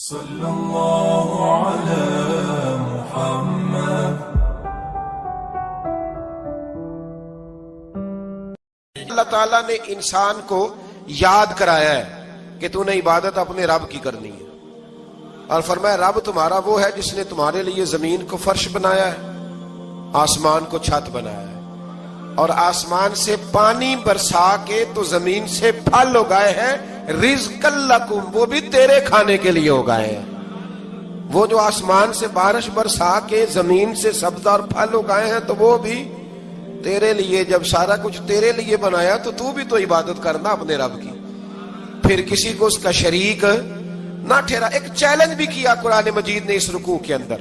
صلی اللہ علی محمد۔ اللہ تعالیٰ نے انسان کو یاد کرایا ہے کہ تو نے عبادت اپنے رب کی کرنی ہے، اور فرمایا رب تمہارا وہ ہے جس نے تمہارے لیے زمین کو فرش بنایا ہے، آسمان کو چھت بنایا ہے، اور آسمان سے پانی برسا کے تو زمین سے پھل اگائے ہیں، رزق لکم، وہ بھی تیرے کھانے کے لیے اگائے ہیں۔ وہ جو آسمان سے بارش برسا کے زمین سے سبز اور پھل اگائے ہیں تو وہ بھی تیرے لیے۔ جب سارا کچھ تیرے لیے بنایا تو بھی تو عبادت کرنا اپنے رب کی، پھر کسی کو اس کا شریک نہ ٹھہرا۔ ایک چیلنج بھی کیا قرآن مجید نے اس رکوع کے اندر،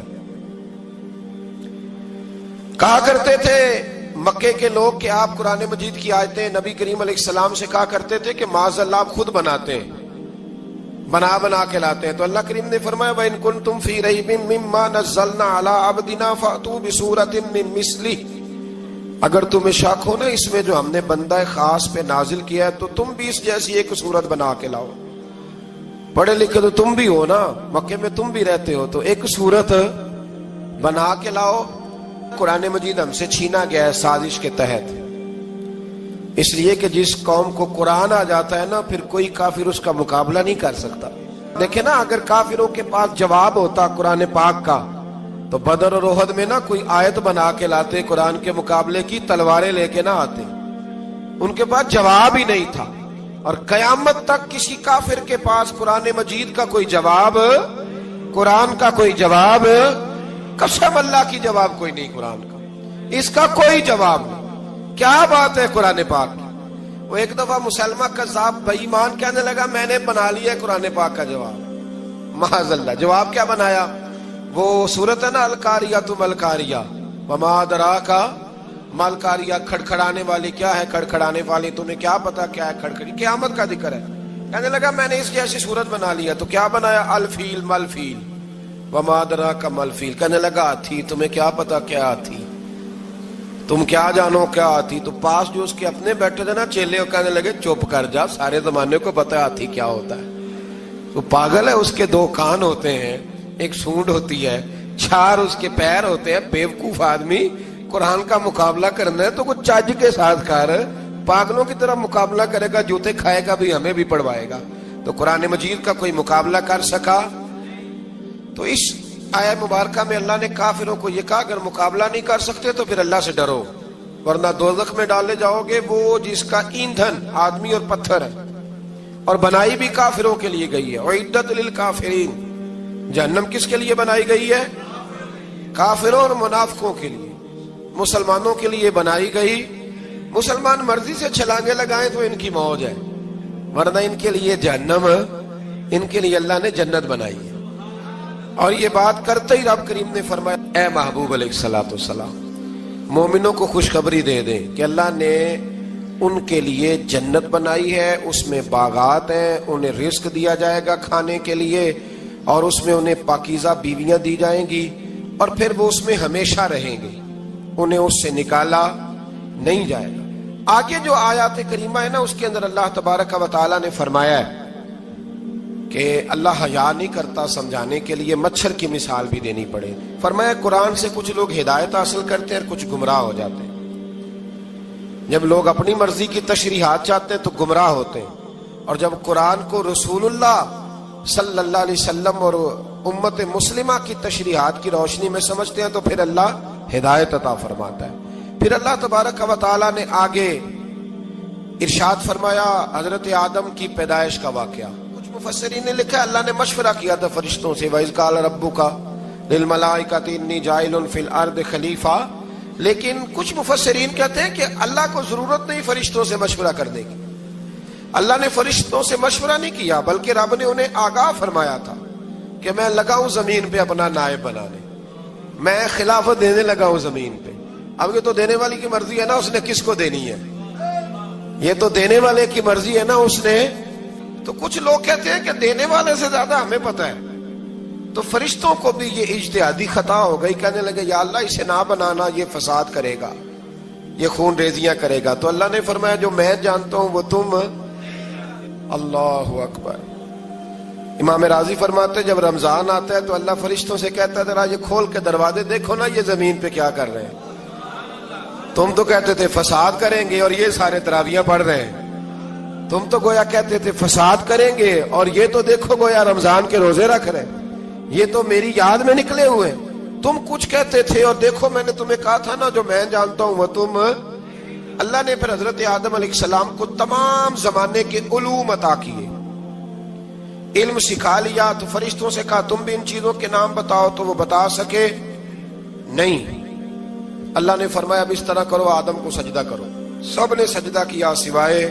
کہا کرتے تھے مکے کے لوگ کہ آپ قرآن مجید کی آیتیں نبی کریم علیہ السلام سے کہا کرتے تھے کہ معاذ اللہ آپ خود بناتے ہیں، بنا کے لاتے ہیں۔ تو اللہ کریم نے فرمایا وَإِن كُنتُمْ فِي رَيْبٍ مِّمَّا نَزَّلْنَا عَلَىٰ عَبْدِنَا فَأْتُوا بِسُورَةٍ مِّن مِّثْلِهِ، اگر تمہیں شک ہو نا اس میں جو ہم نے بندہ خاص پہ نازل کیا ہے تو تم بھی اس جیسی ایک صورت بنا کے لاؤ۔ پڑھے لکھے تو تم بھی ہو نا، مکے میں تم بھی رہتے ہو، تو ایک صورت بنا کے لاؤ۔ قرآن مجید ہم سے چھینا گیا ہے سازش کے تحت، اس لیے کہ جس قوم کو قرآن آ جاتا ہے نا پھر کوئی کافر اس کا مقابلہ نہیں کر سکتا۔ دیکھیں نا، اگر کافروں کے پاس جواب ہوتا قرآن پاک کا تو بدر اور احد میں نا کوئی آیت بنا کے لاتے قرآن کے مقابلے کی، تلواریں لے کے نہ آتے، ان کے پاس جواب ہی نہیں تھا۔ اور قیامت تک کسی کافر کے پاس قرآن مجید کا کوئی جواب، قرآن کا کوئی جواب، قسم اللہ کی جواب کوئی نہیں، قرآن کا اس کا کوئی جواب نہیں۔ کیا بات ہے قرآن پاک کی۔ وہ ایک دفعہ مسلمہ کذاب بے ایمان کہنے لگا میں نے بنا لیا ہے قرآن پاک کا جواب، معاذ اللہ۔ جواب کیا بنایا؟ وہ سورت ہے نا القاریہ ملقاریہ، وما ادراک ملقاریہ، کھڑکھڑانے والی کیا ہے، کھڑکھڑانے والی تمہیں کیا پتا کیا ہے کھڑکھڑی، قیامت کا ذکر ہے۔ کہنے لگا میں نے اس جیسی صورت بنا لیا، تو کیا بنایا؟ الفیل ملفیل، وما ادراک ملفیل۔ کہنے لگا ہاتھی، تمہیں کیا پتا کیا ہاتھی، تم کیا جانو کیا ہاتھی۔ تو پاس جو اس کے اپنے بیٹھے تھے نا چیلے، وہ کہنے لگے چپ کر جا، سارے زمانے کو پتا ہے ہاتھی کیا ہوتا ہے۔ تو پاگل ہے، اس کے دو کان ہوتے ہیں، ایک سونڈ ہوتی ہے، چار اس کے پیر ہوتے ہیں۔ بیوقوف آدمی، قرآن کا مقابلہ کرنا ہے تو کچھ چج کے ساتھ کر، پاگلوں کی طرح مقابلہ کرے گا، جوتے کھائے گا بھی ہمیں بھی پڑھوائے گا۔ تو قرآن مجید کا کوئی مقابلہ کر سکا؟ تو اس آیہ مبارکہ میں اللہ نے کافروں کو یہ کہا اگر مقابلہ نہیں کر سکتے تو پھر اللہ سے ڈرو، ورنہ دوزخ میں ڈالے جاؤ گے، وہ جس کا ایندھن آدمی اور پتھر ہے، اور بنائی بھی کافروں کے لیے گئی ہے۔ اعدت للکافرین، جہنم کس کے لیے بنائی گئی ہے؟ کافروں اور منافقوں کے لیے۔ مسلمانوں کے لیے بنائی گئی، مسلمان مرضی سے چھلانگے لگائیں تو ان کی موج ہے، ورنہ ان کے لیے جہنم، ان کے لیے اللہ نے جنت بنائی ہے۔ اور یہ بات کرتے ہی رب کریم نے فرمایا اے محبوب علیہ السلام، مومنوں کو خوشخبری دے دیں کہ اللہ نے ان کے لیے جنت بنائی ہے، اس میں باغات ہیں، انہیں رزق دیا جائے گا کھانے کے لیے، اور اس میں انہیں پاکیزہ بیویاں دی جائیں گی، اور پھر وہ اس میں ہمیشہ رہیں گے، انہیں اس سے نکالا نہیں جائے گا۔ آگے جو آیات کریمہ ہے نا اس کے اندر اللہ تبارک و تعالیٰ نے فرمایا ہے کہ اللہ حیا نہیں کرتا سمجھانے کے لیے مچھر کی مثال بھی دینی پڑے۔ فرمایا قرآن سے کچھ لوگ ہدایت حاصل کرتے ہیں اور کچھ گمراہ ہو جاتے ہیں۔ جب لوگ اپنی مرضی کی تشریحات چاہتے ہیں تو گمراہ ہوتے ہیں، اور جب قرآن کو رسول اللہ صلی اللہ علیہ وسلم اور امت مسلمہ کی تشریحات کی روشنی میں سمجھتے ہیں تو پھر اللہ ہدایت عطا فرماتا ہے۔ پھر اللہ تبارک و تعالیٰ نے آگے ارشاد فرمایا حضرت آدم کی پیدائش کا واقعہ۔ مفسرین نے لکھا ہے اللہ نے مشورہ کیا تھا فرشتوں سے، وَإِذْ قَالَ رَبُّكَ لِلْمَلَائِكَةِ إِنِّي جَاعِلٌ فِي الْأَرْضِ خَلِيفَةً، لیکن کچھ مفسرین کہتے ہیں کہ اللہ کو ضرورت نہیں فرشتوں سے مشورہ کرنے کی، اللہ نے فرشتوں سے مشورہ نہیں کیا، بلکہ رب نے انہیں آگاہ فرمایا تھا کہ میں لگا ہوں زمین پہ اپنا نائب بنانے، میں خلافت دینے لگا ہوں زمین پہ۔ اب یہ تو دینے والی کی مرضی ہے نا اس نے کس کو دینی ہے، یہ تو دینے والے کی مرضی ہے نا اس نے۔ تو کچھ لوگ کہتے ہیں کہ دینے والے سے زیادہ ہمیں پتہ ہے، تو فرشتوں کو بھی یہ اجتہادی خطا ہو گئی، کہنے لگے یا اللہ اسے نہ بنانا، یہ فساد کرے گا، یہ خون ریزیاں کرے گا۔ تو اللہ نے فرمایا جو میں جانتا ہوں وہ تم، اللہ اکبر، امام راضی فرماتے ہیں جب رمضان آتا ہے تو اللہ فرشتوں سے کہتا ہے ذرا یہ کھول کے دروازے دیکھو نا یہ زمین پہ کیا کر رہے ہیں. تم تو کہتے تھے فساد کریں گے اور یہ سارے تراویحاں پڑھ رہے ہیں. تم تو گویا کہتے تھے فساد کریں گے اور یہ تو دیکھو گویا رمضان کے روزے رکھ رہے ہیں. یہ تو میری یاد میں نکلے ہوئے. تم کچھ کہتے تھے اور دیکھو میں نے تمہیں کہا تھا نا جو میں جانتا ہوں وہ تم. اللہ نے پھر حضرت آدم علیہ السلام کو تمام زمانے کے علوم عطا کیے, علم سکھا لیا. تو فرشتوں سے کہا تم بھی ان چیزوں کے نام بتاؤ, تو وہ بتا سکے نہیں. اللہ نے فرمایا اب اس طرح کرو آدم کو سجدہ کرو. سب نے سجدہ کیا سوائے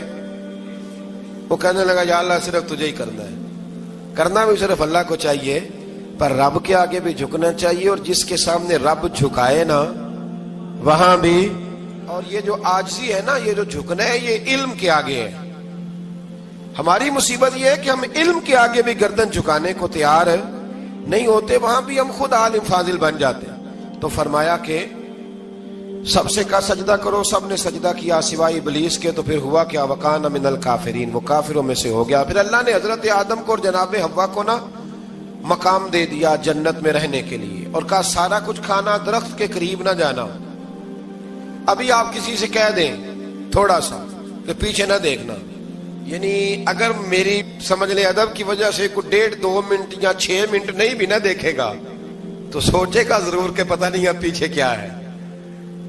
وہ. کہنے لگا یا اللہ صرف تجھے ہی کرنا ہے. کرنا بھی صرف اللہ کو چاہیے پر رب کے آگے بھی جھکنا چاہیے, اور جس کے سامنے رب جھکائے نا وہاں بھی. اور یہ جو عاجزی ہے نا, یہ جو جھکنا ہے یہ علم کے آگے ہے. ہماری مصیبت یہ ہے کہ ہم علم کے آگے بھی گردن جھکانے کو تیار نہیں ہوتے, وہاں بھی ہم خود عالم فاضل بن جاتے ہیں. تو فرمایا کہ سب سے کہا سجدہ کرو, سب نے سجدہ کیا سوائے ابلیس کے. تو پھر ہوا کیا وکان من الکافرین, وہ کافروں میں سے ہو گیا. پھر اللہ نے حضرت آدم کو اور جناب حوا کو نا مقام دے دیا جنت میں رہنے کے لیے, اور کہا سارا کچھ کھانا, درخت کے قریب نہ جانا. ابھی آپ کسی سے کہہ دیں تھوڑا سا کہ پیچھے نہ دیکھنا, یعنی اگر میری سمجھ لیں ادب کی وجہ سے کوئی 1.5-2 منٹ یا 6 منٹ نہیں بھی نہ دیکھے گا تو سوچے گا ضرور کہ پتہ نہیں اب پیچھے کیا ہے,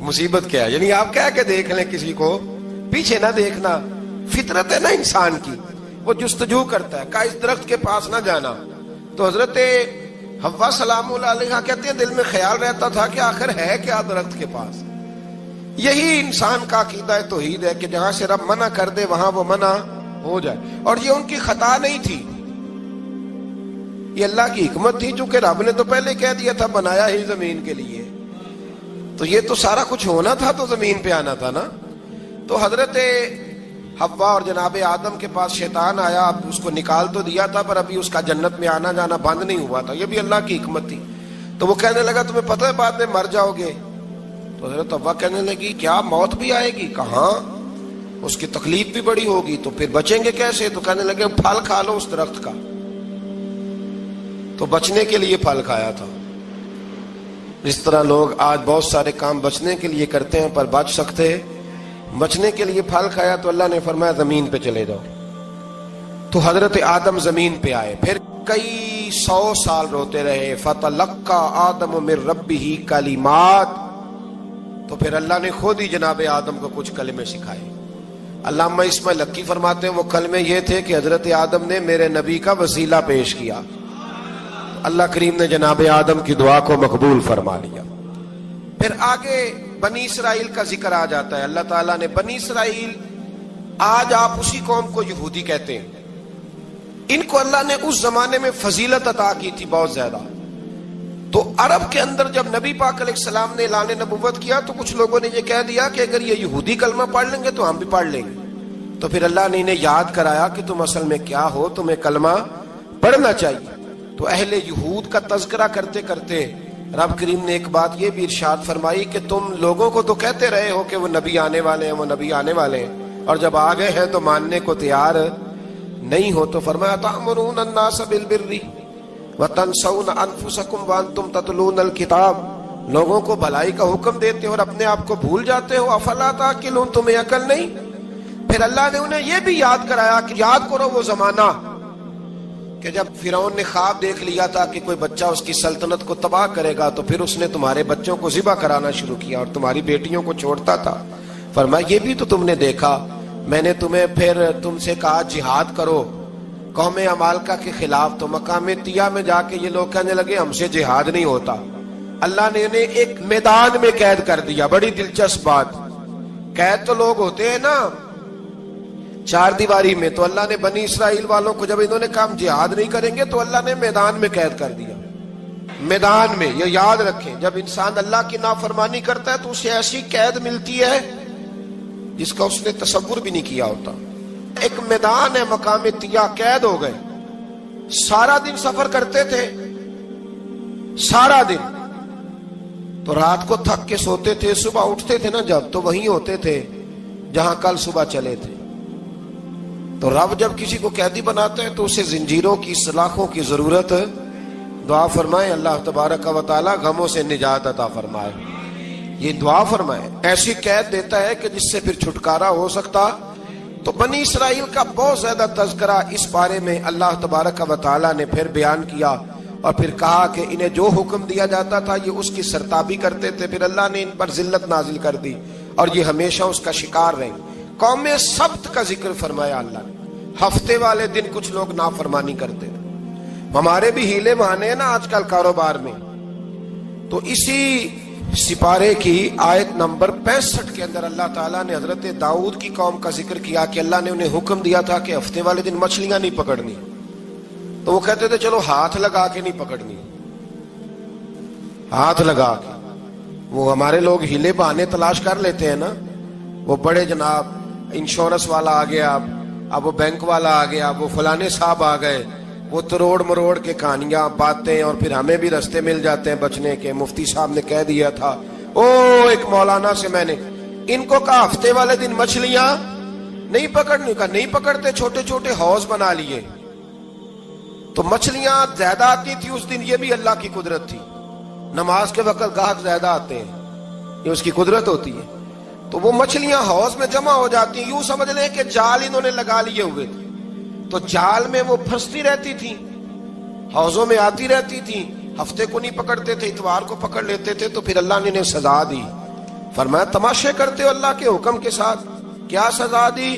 مصیبت کیا ہے. یعنی آپ کہہ کے دیکھ لیں کسی کو پیچھے نہ دیکھنا. فطرت ہے نا انسان کی, وہ جستجو کرتا ہے. کہا اس درخت کے پاس نہ جانا. تو حضرت حوا سلام اللہ علیہ کہتے ہیں دل میں خیال رہتا تھا کہ آخر ہے کیا درخت کے پاس. یہی انسان کا عقیدہ توحید ہے کہ جہاں سے رب منع کر دے وہاں وہ منع ہو جائے. اور یہ ان کی خطا نہیں تھی, یہ اللہ کی حکمت تھی, چونکہ رب نے تو پہلے کہہ دیا تھا بنایا ہی زمین کے لیے, تو یہ تو سارا کچھ ہونا تھا تو زمین پہ آنا تھا نا. تو حضرت حوا اور جناب آدم کے پاس شیطان آیا, اب اس کو نکال تو دیا تھا پر ابھی اس کا جنت میں آنا جانا بند نہیں ہوا تھا, یہ بھی اللہ کی حکمت تھی. تو وہ کہنے لگا تمہیں پتہ ہے بعد میں مر جاؤ گے. تو حضرت حوا کہنے لگی کیا موت بھی آئے گی؟ کہاں, اس کی تکلیف بھی بڑی ہوگی, تو پھر بچیں گے کیسے؟ تو کہنے لگے پھل کھا لو اس درخت کا. تو بچنے کے لیے پھل کھایا تھا. اس طرح لوگ آج بہت سارے کام بچنے کے لیے کرتے ہیں پر بچ سکتے, بچنے کے لیے پھل کھایا تو اللہ نے فرمایا زمین پہ چلے جاؤ. تو حضرت آدم زمین پہ آئے, پھر کئی 100 سال روتے رہے. فتلقى آدم من ربہ کلمات, تو پھر اللہ نے خود ہی جناب آدم کو کچھ کلمے سکھائے. علامہ اسماعیل حقی فرماتے ہیں وہ کلمے یہ تھے کہ حضرت آدم نے میرے نبی کا وسیلہ پیش کیا, اللہ کریم نے جناب آدم کی دعا کو مقبول فرما لیا. پھر آگے بنی اسرائیل کا ذکر آ جاتا ہے. اللہ تعالیٰ نے بنی اسرائیل, آج آپ اسی قوم کو یہودی کہتے ہیں, ان کو اللہ نے اس زمانے میں فضیلت عطا کی تھی بہت زیادہ. تو عرب کے اندر جب نبی پاک علیہ السلام نے اعلان نبوت کیا تو کچھ لوگوں نے یہ کہہ دیا کہ اگر یہ یہودی کلمہ پڑھ لیں گے تو ہم بھی پڑھ لیں گے. تو پھر اللہ نے انہیں یاد کرایا کہ تم اصل میں کیا ہو, تمہیں کلمہ پڑھنا چاہیے. تو اہل یہود کا تذکرہ کرتے کرتے رب کریم نے ایک بات یہ بھی ارشاد فرمائی کہ تم لوگوں کو تو کہتے رہے ہو کہ وہ نبی آنے والے ہیں, وہ نبی آنے والے ہیں, اور جب آ گئے ہیں تو ماننے کو تیار نہیں ہو. تو فرمایا تأمرون الناس بالبر وتنسون انفسکم وانتم تتلون الکتاب, لوگوں کو بھلائی کا حکم دیتے ہو اور اپنے آپ کو بھول جاتے ہو. افلا تعقلون, تمہیں عقل نہیں؟ پھر اللہ نے انہیں یہ بھی یاد کرایا کہ یاد کرو وہ زمانہ کہ جب فرعون نے خواب دیکھ لیا تھا کہ کوئی بچہ اس کی سلطنت کو تباہ کرے گا, تو پھر اس نے تمہارے بچوں کو ذبح کرانا شروع کیا اور تمہاری بیٹیوں کو چھوڑتا تھا. فرمایا یہ بھی تو تم نے دیکھا, میں نے تمہیں پھر تم سے کہا جہاد کرو قوم عمالقہ کے خلاف, تو مقام طیہ میں جا کے یہ لوگ کہنے لگے ہم سے جہاد نہیں ہوتا. اللہ نے انہیں ایک میدان میں قید کر دیا. بڑی دلچسپ بات, قید تو لوگ ہوتے ہیں نا چار دیواری میں, تو اللہ نے بنی اسرائیل والوں کو جب انہوں نے کہا ہم جہاد نہیں کریں گے تو اللہ نے میدان میں قید کر دیا. میدان میں, یہ یاد رکھیں, جب انسان اللہ کی نافرمانی کرتا ہے تو اسے ایسی قید ملتی ہے جس کا اس نے تصور بھی نہیں کیا ہوتا. ایک میدان ہے مقام طیہ, قید ہو گئے. سارا دن سفر کرتے تھے, سارا دن, تو رات کو تھک کے سوتے تھے, صبح اٹھتے تھے نا جب, تو وہیں ہوتے تھے جہاں کل صبح چلے تھے. تو رب جب کسی کو قیدی بناتا ہے تو اسے زنجیروں کی سلاخوں کی ضرورت، دعا فرمائے اللہ تبارک و تعالی غموں سے نجات عطا فرمائے، یہ دعا فرمائے۔ ایسی قید دیتا ہے کہ جس سے پھر چھٹکارا ہو سکتا۔ تو بنی اسرائیل کا بہت زیادہ تذکرہ اس بارے میں اللہ تبارک و تعالی نے پھر بیان کیا، اور پھر کہا کہ انہیں جو حکم دیا جاتا تھا یہ اس کی سرتابی کرتے تھے، پھر اللہ نے ان پر ذلت نازل کر دی اور یہ ہمیشہ اس کا شکار رہے۔ قوم سبت کا ذکر فرمایا اللہ نے، ہفتے والے دن کچھ لوگ نافرمانی کرتے تھے۔ ہمارے بھی ہیلے بہانے ہیں نا آج کل کاروبار میں، تو اسی سپارے کی آیت نمبر 65 کے اندر اللہ تعالیٰ نے حضرت داؤد کی قوم کا ذکر کیا کہ اللہ نے انہیں حکم دیا تھا کہ ہفتے والے دن مچھلیاں نہیں پکڑنی، تو وہ کہتے تھے چلو ہاتھ لگا کے نہیں پکڑنی، ہاتھ لگا کے۔ وہ ہمارے لوگ ہیلے بہانے تلاش کر لیتے ہیں نا، وہ بڑے جناب انشورنس والا آ گیا، اب وہ بینک والا آ گیا، وہ فلانے صاحب آ گئے، وہ تروڑ مروڑ کے کہانیاں باتیں، اور پھر ہمیں بھی رستے مل جاتے ہیں بچنے کے۔ مفتی صاحب نے کہہ دیا تھا، ایک مولانا سے میں نے ان کو کہا ہفتے والے دن مچھلیاں نہیں پکڑنے کا، نہیں پکڑتے، چھوٹے چھوٹے حوض بنا لیے تو مچھلیاں زیادہ آتی تھی اس دن۔ یہ بھی اللہ کی قدرت تھی، نماز کے وقت گاہک زیادہ آتے ہیں، یہ اس کی قدرت ہوتی ہے۔ تو وہ مچھلیاں حوض میں جمع ہو جاتی ہیں، یوں سمجھ لیں کہ جال انہوں نے لگا لیے ہوئے تھے، تو جال میں وہ پھنستی رہتی تھی، حوضوں میں آتی رہتی تھی۔ ہفتے کو نہیں پکڑتے تھے، اتوار کو پکڑ لیتے تھے، تو پھر اللہ نے انہیں سزا دی۔ فرمایا تماشے کرتے ہو اللہ کے حکم کے ساتھ، کیا سزا دی؟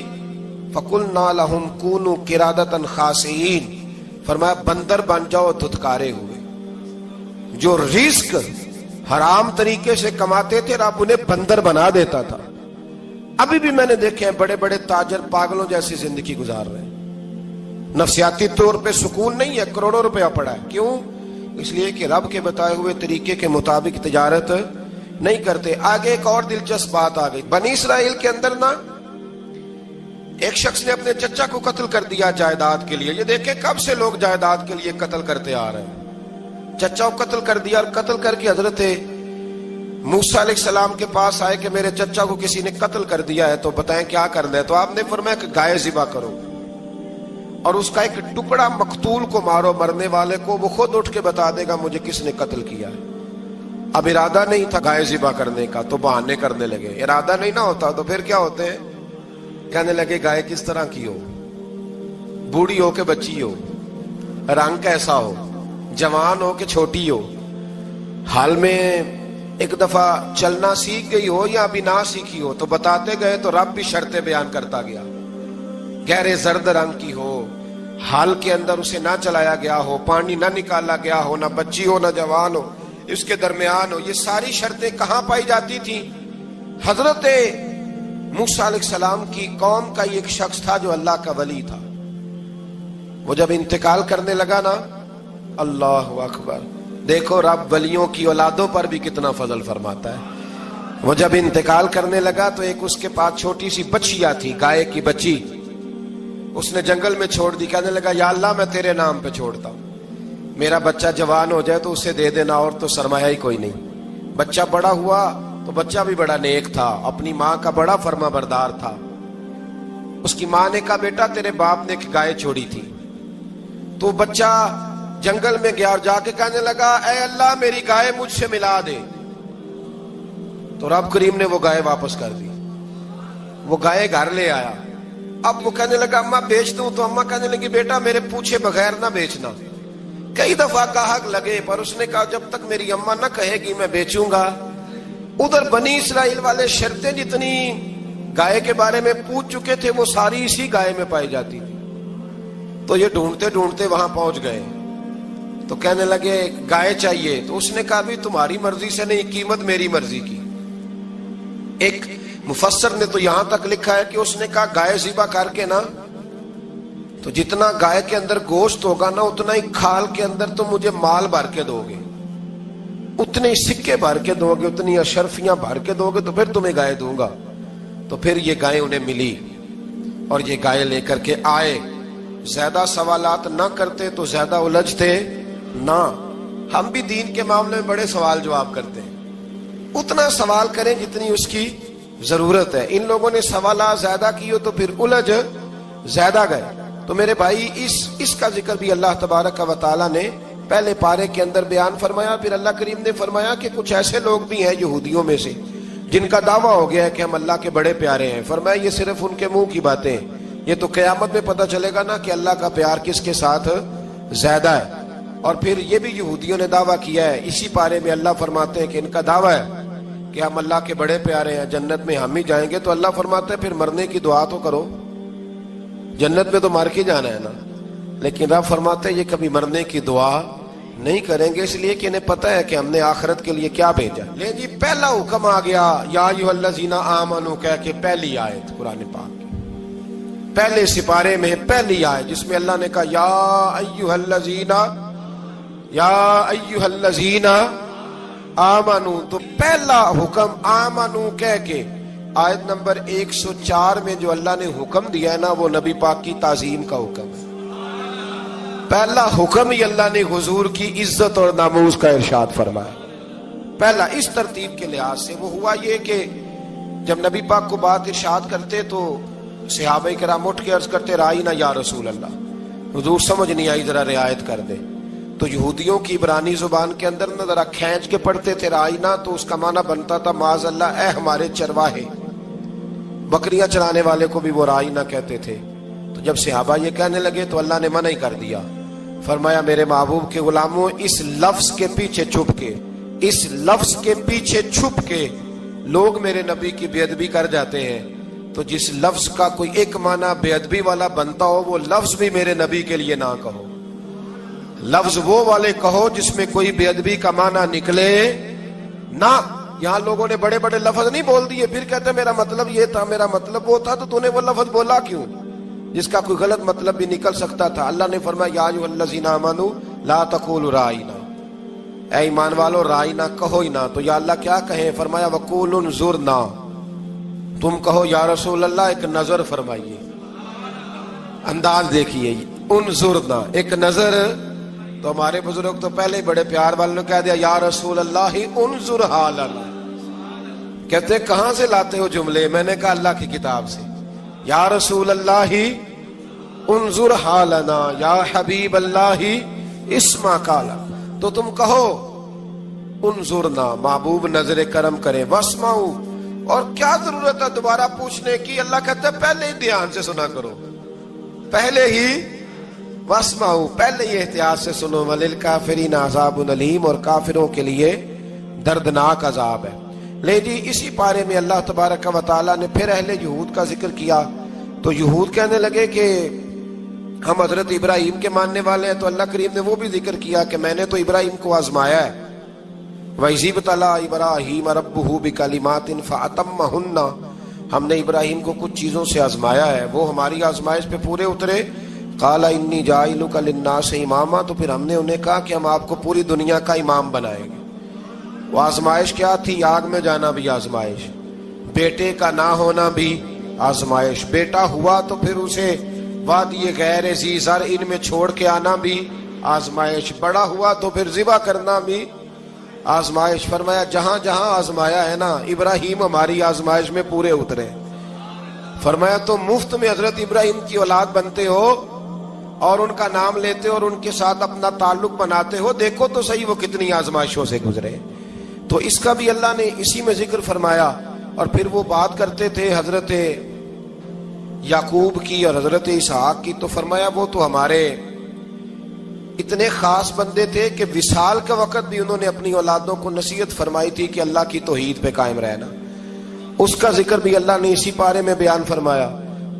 فَقُلْنَا لَهُمْ كُونُوا قِرَادَةً خَاسِئِينَ، فرمایا بندر بن جاؤ دھتکارے ہوئے۔ جو رزق حرام طریقے سے کماتے تھے رب انہیں بندر بنا دیتا تھا۔ ابھی بھی میں نے دیکھے ہیں بڑے بڑے تاجر پاگلوں جیسی زندگی گزار رہے ہیں، نفسیاتی طور پہ سکون نہیں ہے، کروڑوں روپیہ پڑا ہے۔ کیوں؟ اس لیے کہ رب کے بتائے ہوئے طریقے کے مطابق تجارت نہیں کرتے۔ آگے ایک اور دلچسپ بات آ گئی، بنی اسرائیل کے اندر نا ایک شخص نے اپنے چچا کو قتل کر دیا جائیداد کے لیے۔ یہ دیکھیں کب سے لوگ جائیداد کے لیے قتل کرتے آ رہے ہیں۔ چچا کو قتل کر دیا، اور قتل کر کے حضرت موسیٰ علیہ السلام کے پاس آئے کہ میرے چچا کو کسی نے قتل کر دیا ہے، تو بتائیں کیا کرنا ہے؟ تو آپ نے فرمایا کہ گائے ذبح کرو، اور اس کا ایک ٹکڑا مقتول کو مارو، مرنے والے کو، وہ خود اٹھ کے بتا دے گا مجھے کس نے قتل کیا ہے۔ اب ارادہ نہیں تھا گائے ذبح کرنے کا تو بہانے کرنے لگے۔ ارادہ نہیں نہ ہوتا تو پھر کیا ہوتے ہیں؟ کہنے لگے گائے کس طرح کی ہو، بوڑھی ہو کہ بچی ہو، رنگ کیسا ہو، جوان ہو کہ چھوٹی ہو، حال میں ایک دفعہ چلنا سیکھ گئی ہو یا ابھی نہ سیکھی ہو، تو بتاتے گئے تو رب بھی شرطیں بیان کرتا گیا۔ گہرے زرد رنگ کی ہو، حال کے اندر اسے نہ چلایا گیا ہو، پانی نہ نکالا گیا ہو، نہ بچی ہو نہ جوان ہو، اس کے درمیان ہو۔ یہ ساری شرطیں کہاں پائی جاتی تھی؟ حضرت موسیٰ علیہ السلام کی قوم کا ایک شخص تھا جو اللہ کا ولی تھا، وہ جب انتقال کرنے لگا نا، اللہ اکبر، دیکھو رب ولیوں کی اولادوں پر بھی کتنا فضل فرماتا ہے۔ وہ جب انتقال کرنے لگا تو ایک اس کے پاس چھوٹی سی بچیا تھی، گائے کی بچی، اس نے جنگل میں چھوڑ دی۔ کہنے لگا یا اللہ میں تیرے نام پہ چھوڑتا ہوں، میرا بچہ جوان ہو جائے تو اسے دے دینا، اور تو سرمایہ ہی کوئی نہیں۔ بچہ بڑا ہوا تو بچہ بھی بڑا نیک تھا، اپنی ماں کا بڑا فرما بردار تھا۔ اس کی ماں نے کہا بیٹا تیرے باپ نے ایک گائے چھوڑی تھی، تو بچہ جنگل میں گیا اور جا کے کہنے لگا اے اللہ میری گائے مجھ سے ملا دے، تو رب کریم نے وہ گائے واپس کر دی۔ وہ گائے گھر لے آیا، اب وہ کہنے لگا اماں بیچ دوں، تو اماں کہنے لگی بیٹا میرے پوچھے بغیر نہ بیچنا۔ کئی دفعہ گاہک لگے پر اس نے کہا جب تک میری اماں نہ کہے گی میں بیچوں گا۔ ادھر بنی اسرائیل والے شرطیں جتنی گائے کے بارے میں پوچھ چکے تھے وہ ساری اسی گائے میں پائی جاتی تھی، تو یہ ڈھونڈتے ڈھونڈتے وہاں پہنچ گئے، تو کہنے لگے گائے چاہیے، تو اس نے کہا بھی تمہاری مرضی سے نہیں، قیمت میری مرضی کی۔ ایک مفسر نے تو یہاں تک لکھا ہے کہ اس نے کہا گائے ذبح کر کے نا، تو جتنا گائے کے اندر گوشت ہوگا نا اتنا ہی کھال کے اندر تو مجھے مال بھر کے دو گے، اتنے سکے بھر کے دو گے، اتنی اشرفیاں بھر کے دو گے تو پھر تمہیں گائے دوں گا۔ تو پھر یہ گائے انہیں ملی اور یہ گائے لے کر کے آئے۔ زیادہ سوالات نہ کرتے تو زیادہ الجھتے نہ۔ ہم بھی دین کے معاملے میں بڑے سوال جواب کرتے ہیں، اتنا سوال کریں جتنی اس کی ضرورت ہے۔ ان لوگوں نے سوالات زیادہ کیے تو پھر الجھ زیادہ گئے. تو میرے بھائی اس کا ذکر بھی اللہ تبارک و تعالی نے پہلے پارے کے اندر بیان فرمایا. پھر اللہ کریم نے فرمایا کہ کچھ ایسے لوگ بھی ہیں یہودیوں میں سے جن کا دعویٰ ہو گیا ہے کہ ہم اللہ کے بڑے پیارے ہیں. فرمایا یہ صرف ان کے منہ کی باتیں ہیں, یہ تو قیامت میں پتہ چلے گا نا کہ اللہ کا پیار کس کے ساتھ زیادہ ہے. اور پھر یہ بھی یہودیوں نے دعویٰ کیا ہے, اسی پارے میں اللہ فرماتے ہیں کہ ان کا دعویٰ ہے کہ ہم اللہ کے بڑے پیارے ہیں, جنت میں ہم ہی جائیں گے. تو اللہ فرماتے ہیں پھر مرنے کی دعا تو کرو, جنت میں تو مر کے جانا ہے نا. لیکن رب فرماتے ہیں یہ کبھی مرنے کی دعا نہیں کریں گے, اس لیے کہ انہیں پتہ ہے کہ ہم نے آخرت کے لیے کیا بھیجا. لے جی پہلا حکم آ گیا یا ایھا الذین آمنوا کہہ کے, پہلی آیت قرآن پاک کی پہلے سپارے میں پہلی آیت جس میں اللہ نے کہا یا ایھا الذین آمنوا. تو پہلا حکم آمنوا کہہ کے آیت نمبر 104 میں جو اللہ نے حکم دیا ہے نا وہ نبی پاک کی تعظیم کا حکم ہے. پہلا حکم ہی اللہ نے حضور کی عزت اور ناموز کا ارشاد فرمایا. پہلا اس ترتیب کے لحاظ سے وہ ہوا یہ کہ جب نبی پاک کو بات ارشاد کرتے تو صحابہ کرام اٹھ کے عرض کرتے رائینا یا رسول اللہ, حضور سمجھ نہیں آئی ذرا رعایت کر دے. تو یہودیوں کی عبرانی زبان کے اندر نہ ذرا کھینچ کے پڑھتے تھے رائینا, تو اس کا معنی بنتا تھا معاذ اللہ اے ہمارے چرواہے. بکریاں چرانے والے کو بھی وہ رائینا کہتے تھے. تو جب صحابہ یہ کہنے لگے تو اللہ نے منع ہی کر دیا. فرمایا میرے محبوب کے غلاموں, اس لفظ کے پیچھے چھپ کے لوگ میرے نبی کی بے ادبی کر جاتے ہیں. تو جس لفظ کا کوئی ایک معنی بے ادبی والا بنتا ہو وہ لفظ بھی میرے نبی کے لیے نہ کہو. لفظ وہ والے کہو جس میں کوئی بے ادبی کا معنی نکلے نہ. یہاں لوگوں نے بڑے بڑے لفظ نہیں بول دیے, پھر کہتے میرا مطلب یہ تھا, میرا مطلب وہ تھا. تو تو نے وہ لفظ بولا کیوں جس کا کوئی غلط مطلب بھی نکل سکتا تھا؟ اللہ نے فرمایا یا ایھا الذین آمنوا لا تقولوا رائینا, اے ایمان والو رائینا کہو ہی نہ. تو یا اللہ کیا کہیں؟ فرمایا وقولوا انظرنا, تم کہو یا رسول اللہ ایک نظر فرمائیے. انداز دیکھیے, انظرنا ایک نظر. تو ہمارے بزرگ تو پہلے بڑے پیار والوں نے کہہ دیا یا رسول اللہ انظر حالنا. کہتے کہاں سے لاتے ہو جملے؟ میں نے کہا اللہ کی کتاب سے. یا رسول اللہ انظر حالنا یا حبیب اللہ اسمع قالا. تو تم کہو انظرنا, محبوب نظر کرم کرے, واسمعوا, اور کیا ضرورت ہے دوبارہ پوچھنے کی؟ اللہ کہتا ہے پہلے ہی دھیان سے سنا کرو, پہلے ہی واسمعوا, پہلے ہی احتیاط سے سنو. وللکافرین عذاب علیم, اور کافروں کے لیے دردناک عذاب ہے. لے جی اسی پارے میں اللہ تبارک و تعالیٰ نے پھر اہل یہود کا ذکر کیا. تو یہود کہنے لگے کہ ہم حضرت ابراہیم کے ماننے والے ہیں. تو اللہ کریم نے وہ بھی ذکر کیا کہ میں نے تو ابراہیم کو آزمایا ہے. وَإِذِ ابْتَلَىٰ إِبْرَاهِيمَ رَبُّهُ بِكَلِمَاتٍ فَأَتَمَّهُنَّ, ہم نے ابراہیم کو کچھ چیزوں سے آزمایا ہے, وہ ہماری آزمائش پہ پورے اترے. قَالَ إِنِّي جَاعِلُكَ لِلنَّاسِ إِمَامًا, تو پھر ہم نے انہیں کہا کہ ہم آپ کو پوری دنیا کا امام بنائیں گے. وہ آزمائش کیا تھی؟ آگ میں جانا بھی آزمائش, بیٹے کا نہ ہونا بھی آزمائش, بیٹا ہوا تو پھر اسے وادی غیر ذی زرع میں چھوڑ کے آنا بھی آزمائش, بڑا ہوا تو پھر ذبح کرنا بھی آزمائش. فرمایا جہاں جہاں آزمایا ہے نا ابراہیم ہماری آزمائش میں پورے اترے. فرمایا تو مفت میں حضرت ابراہیم کی اولاد بنتے ہو اور ان کا نام لیتے ہو اور ان کے ساتھ اپنا تعلق بناتے ہو, دیکھو تو صحیح وہ کتنی آزمائشوں سے گزرے. تو اس کا بھی اللہ نے اسی میں ذکر فرمایا. اور پھر وہ بات کرتے تھے حضرت یعقوب کی اور حضرت اسحاق کی. تو فرمایا وہ تو ہمارے اتنے خاص بندے تھے کہ وصال کے وقت بھی انہوں نے اپنی اولادوں کو نصیحت فرمائی تھی کہ اللہ کی توحید پہ قائم رہنا. اس کا ذکر بھی اللہ نے اسی پارے میں بیان فرمایا.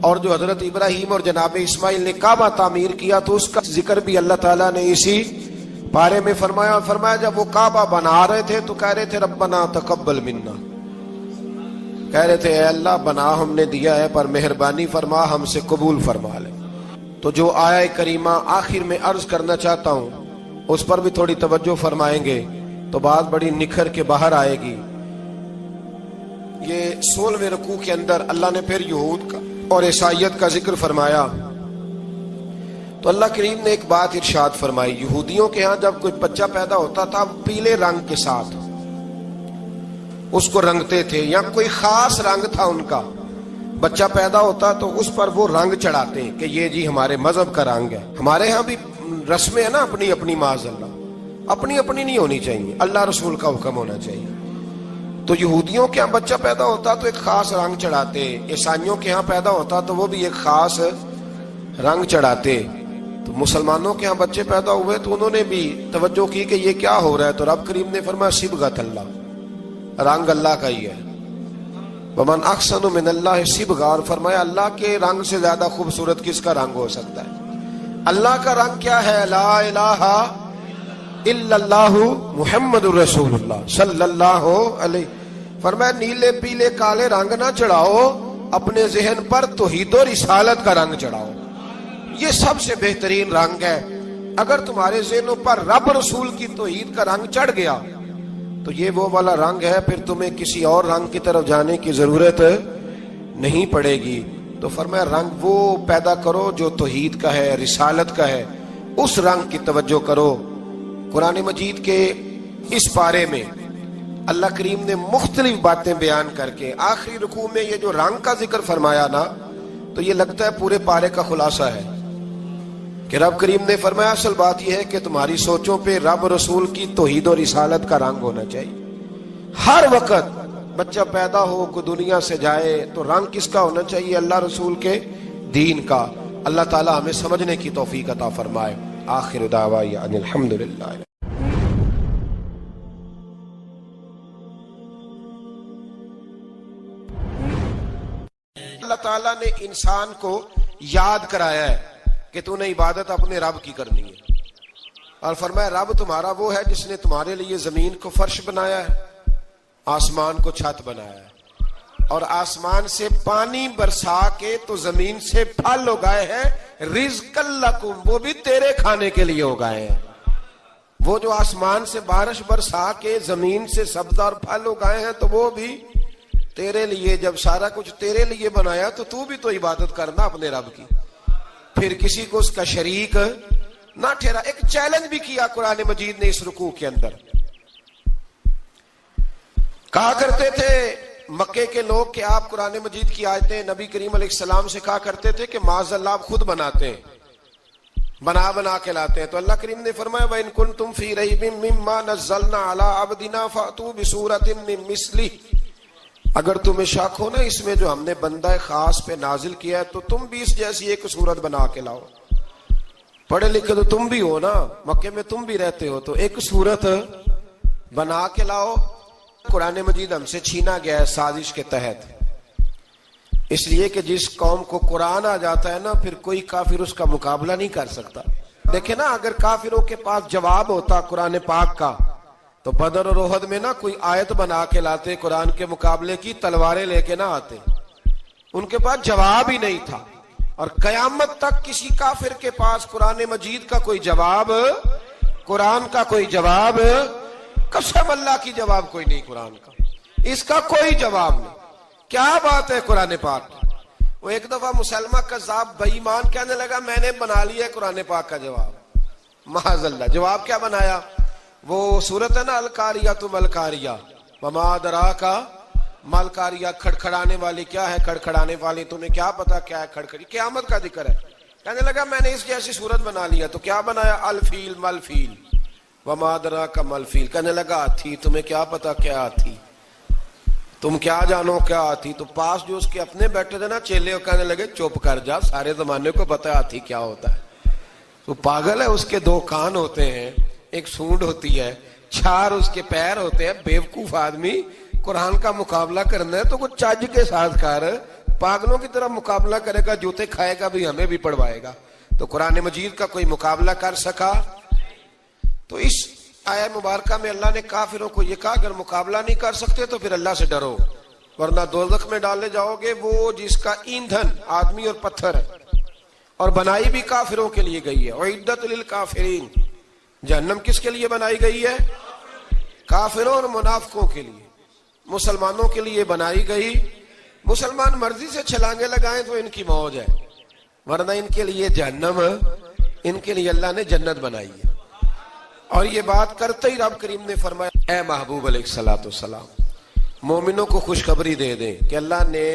اور جو حضرت ابراہیم اور جناب اسماعیل نے کعبہ تعمیر کیا تو اس کا ذکر بھی اللہ تعالیٰ نے اسی پارے میں فرمایا. فرمایا جب وہ کعبہ بنا رہے تھے تو کہہ رہے تھے ربنا تقبل منا, کہہ رہے تھے اے اللہ بنا ہم نے دیا ہے پر مہربانی فرما ہم سے قبول فرما لے. تو جو آیہ کریمہ آخر میں عرض کرنا چاہتا ہوں اس پر بھی تھوڑی توجہ فرمائیں گے تو بات بڑی نکھر کے باہر آئے گی. یہ 16ویں رکوع کے اندر اللہ نے پھر یہود کا اور عیسائیت کا ذکر فرمایا. تو اللہ کریم نے ایک بات ارشاد فرمائی. یہودیوں کے ہاں جب کوئی بچہ پیدا ہوتا تھا پیلے رنگ کے ساتھ اس کو رنگتے تھے, یا کوئی خاص رنگ تھا ان کا. بچہ پیدا ہوتا تو اس پر وہ رنگ چڑھاتے کہ یہ جی ہمارے مذہب کا رنگ ہے. ہمارے ہاں بھی رسمیں ہیں نا اپنی اپنی، معاذ اللہ اپنی اپنی نہیں ہونی چاہیے، اللہ رسول کا حکم ہونا چاہیے. تو یہودیوں کے ہاں بچہ پیدا ہوتا تو ایک خاص رنگ چڑھاتے، عیسائیوں کے ہاں پیدا ہوتا تو وہ بھی ایک خاص رنگ چڑھاتے. تو مسلمانوں کے ہاں بچے پیدا ہوئے تو انہوں نے بھی توجہ کی کہ یہ کیا ہو رہا ہے، تو رب کریم نے فرمایا صبغۃ اللہ، رنگ اللہ کا ہی ہے. ومن احسن من اللہ صبغہ، اور فرمایا اللہ کے رنگ سے زیادہ خوبصورت کس کا رنگ ہو سکتا ہے. اللہ کا رنگ کیا ہے؟ لا الہ الا اللہ محمد الرسول اللہ صلی اللہ علیہ. فرمایا نیلے پیلے کالے رنگ نہ چڑھاؤ، اپنے ذہن پر توحید و رسالت کا رنگ چڑھاؤ. یہ سب سے بہترین رنگ ہے. اگر تمہارے ذہنوں پر رب رسول کی توحید کا رنگ چڑھ گیا تو یہ وہ والا رنگ ہے، پھر تمہیں کسی اور رنگ کی طرف جانے کی ضرورت نہیں پڑے گی. تو فرمایا رنگ وہ پیدا کرو جو توحید کا ہے، رسالت کا ہے، اس رنگ کی توجہ کرو. قرآن مجید کے اس پارے میں اللہ کریم نے مختلف باتیں بیان کر کے آخری رکوع میں یہ جو رنگ کا ذکر فرمایا نا، تو یہ لگتا ہے پورے پارے کا خلاصہ ہے کہ رب کریم نے فرمایا اصل بات یہ ہے کہ تمہاری سوچوں پہ رب رسول کی توحید و رسالت کا رنگ ہونا چاہیے. ہر وقت بچہ پیدا ہو کو دنیا سے جائے تو رنگ کس کا ہونا چاہیے؟ اللہ رسول کے دین کا. اللہ تعالی ہمیں سمجھنے کی توفیق عطا فرمائے. آخر دعوانا ان الحمدللہ. اللہ تعالیٰ نے انسان کو یاد کرایا ہے کہ تو نے عبادت اپنے رب کی کرنی ہے، اور فرمایا رب تمہارا وہ ہے جس نے تمہارے لیے زمین کو فرش بنایا ہے، آسمان کو چھت بنایا ہے، اور آسمان سے پانی برسا کے تو زمین سے پھل اگائے ہیں، رزق لکم، وہ بھی تیرے کھانے کے لیے اگائے ہیں. وہ جو آسمان سے بارش برسا کے زمین سے سبز اور پھل اگائے ہیں تو وہ بھی تیرے لیے. جب سارا کچھ تیرے لیے بنایا تو بھی تو عبادت کرنا اپنے رب کی، پھر کسی کو اس کا شریک نہ ٹھہرا. ایک چیلنج بھی کیا قرآن مجید نے اس رکوع کے اندر. کہا کرتے تھے مکے کے لوگ کہ آپ قرآن مجید کی آیتیں نبی کریم علیہ السلام سے کہا کرتے تھے کہ معاذ اللہ آپ خود بناتے ہیں، بنا کے لاتے ہیں. تو اللہ کریم نے فرمایا وَإِن كُنتُمْ فِي رَيْبٍ مِّمَّا نَزَّلْنَا عَلَىٰ عَبْدِنَا فَأْتُوا بِسُورَةٍ مِّن مِّثْلِهِ، اگر تمہیں شک ہو نا اس میں جو ہم نے بندہ خاص پہ نازل کیا ہے تو تم بھی اس جیسی ایک صورت بنا کے لاؤ. پڑھے لکھے تو تم بھی ہو نا، مکے میں تم بھی رہتے ہو، تو ایک صورت بنا کے لاؤ. قرآن مجید ہم سے چھینا گیا ہے سازش کے تحت، اس لیے کہ جس قوم کو قرآن آ جاتا ہے نا پھر کوئی کافر اس کا مقابلہ نہیں کر سکتا. دیکھیں نا اگر کافروں کے پاس جواب ہوتا قرآن پاک کا تو بدر اور احد میں نا کوئی آیت بنا کے لاتے قرآن کے مقابلے کی، تلواریں لے کے نہ آتے. ان کے پاس جواب ہی نہیں تھا، اور قیامت تک کسی کافر کے پاس قرآن مجید کا کوئی جواب، قرآن کا کوئی جواب، قسم اللہ کی جواب کوئی نہیں قرآن کا، اس کا کوئی جواب نہیں. کیا بات ہے قرآن پاک کی. وہ ایک دفعہ مسلمہ کذاب بے ایمان کہنے لگا میں نے بنا لیا ہے قرآن پاک کا جواب. معاذ اللہ. جواب کیا بنایا؟ وہ صورت ہے نا القاریۃ ملقاریہ، وما ادراک ملقاریہ، کھڑکھڑانے والی. کیا ہے کھڑکھڑانے والی؟ تمہیں کیا پتا کیا ہے کھڑکھڑی؟ قیامت کا ذکر ہے. کہنے لگا میں نے اس جیسی صورت بنا لیا. تو کیا بنایا؟ الفیل ملفیل، وما ادراک ملفیل. کہنے لگا ہاتھی، تمہیں کیا پتا کیا ہاتھی، تم کیا جانو کیا ہاتھی. تو پاس جو اس کے اپنے بیٹھے تھے نا چیلے، وہ کہنے لگے چپ کر جا، سارے زمانے کو پتا ہے ہاتھی کیا ہوتا ہے. تو پاگل ہے، اس کے دو کان ہوتے ہیں، ایک سونڈ ہوتی ہے، چار اس کے پیر ہوتے ہیں. بیوقوف آدمی، قرآن کا مقابلہ کرنا ہے تو کچھ چج کے ساتھ کر. پاگلوں کی طرح مقابلہ کرے گا، جوتے کھائے گا بھی ہمیں بھی پڑھوائے گا. تو قرآن مجید کا کوئی مقابلہ کر سکا؟ تو اس آیہ مبارکہ میں اللہ نے کافروں کو یہ کہا اگر مقابلہ نہیں کر سکتے تو پھر اللہ سے ڈرو، ورنہ دوزخ میں ڈالے جاؤ گے. وہ جس کا ایندھن آدمی اور پتھر ہے، اور بنائی بھی کافروں کے لیے گئی ہے. اعدت للکافرین، جہنم کس کے لیے بنائی گئی ہے؟ کافروں اور منافقوں کے لیے. مسلمانوں کے لیے بنائی گئی. مسلمان مرضی سے چھلانگے لگائیں تو ان کی موج ہے، ورنہ ان کے لیے جہنم، ان کے لیے اللہ نے جنت بنائی ہے. اور یہ بات کرتے ہی رب کریم نے فرمایا اے محبوب علیہ الصلوۃ والسلام مومنوں کو خوشخبری دے دیں کہ اللہ نے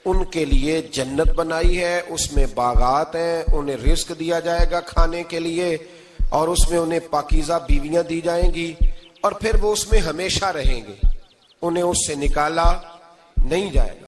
ان کے لیے جنت بنائی ہے، اس میں باغات ہیں، انہیں رزق دیا جائے گا کھانے کے لیے، اور اس میں انہیں پاکیزہ بیویاں دی جائیں گی، اور پھر وہ اس میں ہمیشہ رہیں گے، انہیں اس سے نکالا نہیں جائے گا۔